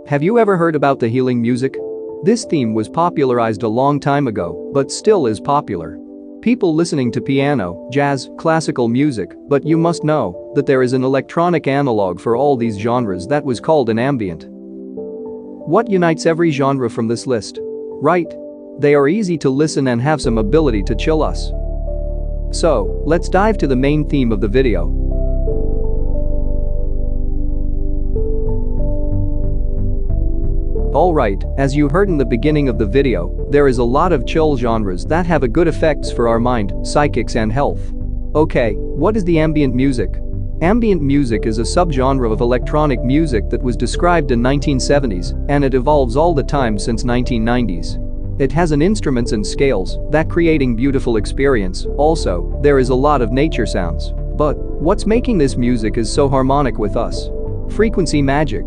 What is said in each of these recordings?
Have you ever heard about the healing music? This theme was popularized a long time ago, but still is popular. People listening to piano, jazz, classical music, but you must know that there is an electronic analog for all these genres that was called an ambient. What unites every genre from this list? Right. They are easy to listen and have some ability to chill us. So, let's dive to the main theme of the video. Alright, as you heard in the beginning of the video, there is a lot of chill genres that have a good effects for our mind, psychics and health. Okay, what is the ambient music? Ambient music is a subgenre of electronic music that was described in 1970s, and it evolves all the time since 1990s. It has an instruments and scales that creating beautiful experience. Also, there is a lot of nature sounds. But what's making this music is so harmonic with us? Frequency magic.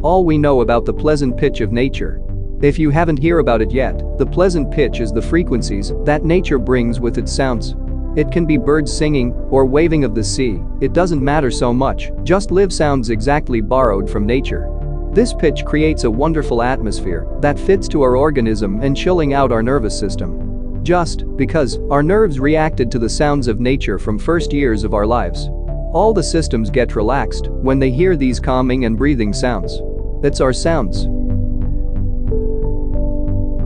All we know about the pleasant pitch of nature. If you haven't heard about it yet, the pleasant pitch is the frequencies that nature brings with its sounds. It can be birds singing or waving of the sea, it doesn't matter so much, just live sounds exactly borrowed from nature. This pitch creates a wonderful atmosphere that fits to our organism and chilling out our nervous system. Just because our nerves reacted to the sounds of nature from first years of our lives. All the systems get relaxed when they hear these calming and breathing sounds. It's our sounds.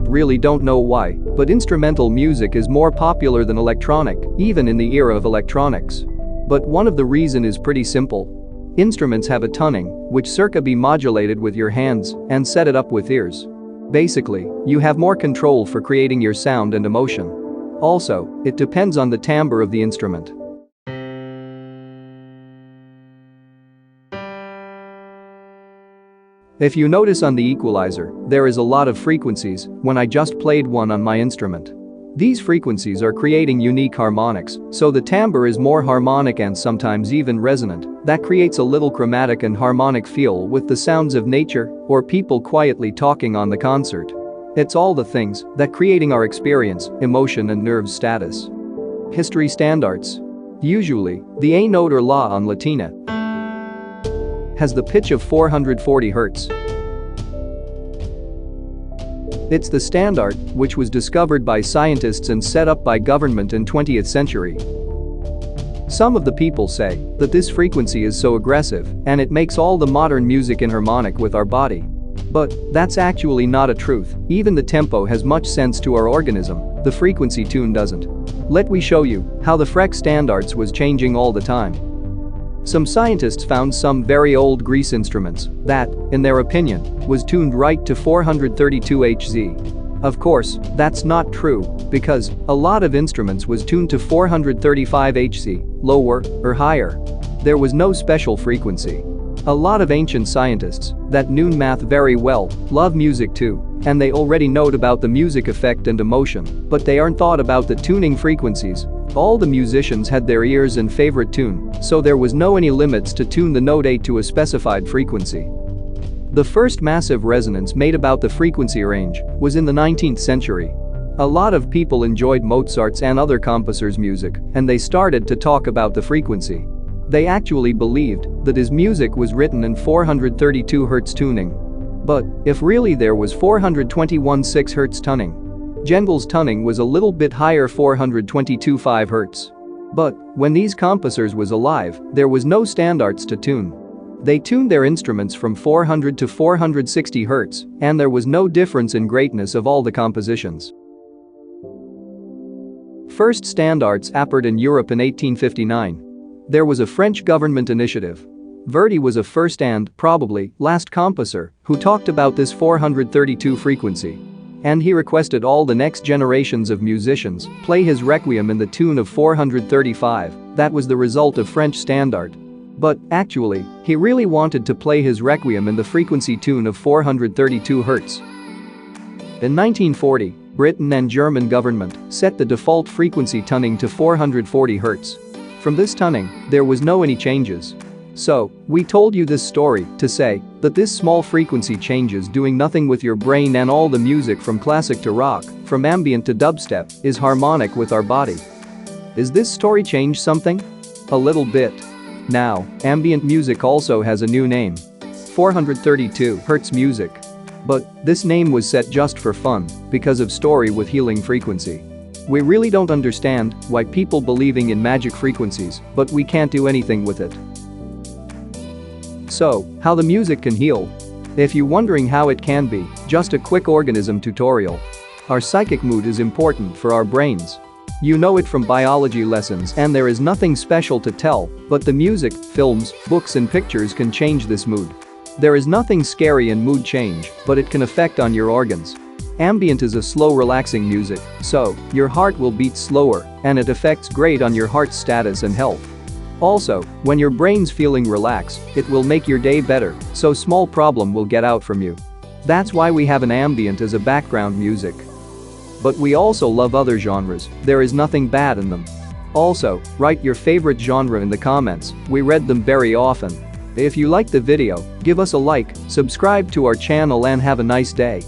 Really don't know why, but instrumental music is more popular than electronic, even in the era of electronics. But one of the reason is pretty simple. Instruments have a tuning, which circa be modulated with your hands and set it up with ears. Basically, you have more control for creating your sound and emotion. Also, it depends on the timbre of the instrument. If you notice on the equalizer, there is a lot of frequencies when I just played one on my instrument. These frequencies are creating unique harmonics, so the timbre is more harmonic and sometimes even resonant. That creates a little chromatic and harmonic feel with the sounds of nature or people quietly talking on the concert. It's all the things that creating our experience, emotion and nerve status. History standards. Usually, the A note or La on Latina has the pitch of 440 Hz. It's the standard, which was discovered by scientists and set up by government in 20th century. Some of the people say that this frequency is so aggressive and it makes all the modern music inharmonic with our body. But that's actually not a truth, even the tempo has much sense to our organism, the frequency tune doesn't. Let me show you how the Freq standards was changing all the time. Some scientists found some very old Greece instruments that, in their opinion, was tuned right to 432 Hz. Of course, that's not true, because a lot of instruments was tuned to 435 Hz, lower or higher. There was no special frequency. A lot of ancient scientists that knew math very well love music too, and they already know about the music effect and emotion, but they aren't thought about the tuning frequencies. All the musicians had their ears and favorite tune, so there was no any limits to tune the note A to a specified frequency. The first massive resonance made about the frequency range was in the 19th century. A lot of people enjoyed Mozart's and other composers' music, and they started to talk about the frequency. They actually believed that his music was written in 432 Hz tuning. But if really there was 421 6 Hz tuning, Gendel's tuning was a little bit higher, 422 5 Hz. But when these composers was alive, there was no standards to tune. They tuned their instruments from 400 to 460 Hz, and there was no difference in greatness of all the compositions. First standards appeared in Europe in 1859. There was a French government initiative. Verdi was a first and, probably, last composer who talked about this 432 frequency. And he requested all the next generations of musicians play his requiem in the tune of 435, that was the result of French standard. But, actually, he really wanted to play his requiem in the frequency tune of 432 Hz. In 1940, Britain and German government set the default frequency tuning to 440 Hz. From this tuning, there was no any changes. So, we told you this story to say that this small frequency changes doing nothing with your brain, and all the music from classic to rock, from ambient to dubstep, is harmonic with our body. Is this story change something? A little bit. Now, ambient music also has a new name. 432 Hz music. But this name was set just for fun because of story with healing frequency. We really don't understand why people believing in magic frequencies, but we can't do anything with it. So, how the music can heal? If you're wondering how it can be, just a quick organism tutorial. Our psychic mood is important for our brains. You know it from biology lessons and there is nothing special to tell, but the music, films, books and pictures can change this mood. There is nothing scary in mood change, but it can affect on your organs. Ambient is a slow relaxing music, so your heart will beat slower and it affects great on your heart status and health. Also, when your brain's feeling relaxed, it will make your day better, so small problem will get out from you. That's why we have an ambient as a background music. But we also love other genres, there is nothing bad in them. Also, write your favorite genre in the comments, we read them very often. If you liked the video, give us a like, subscribe to our channel and have a nice day.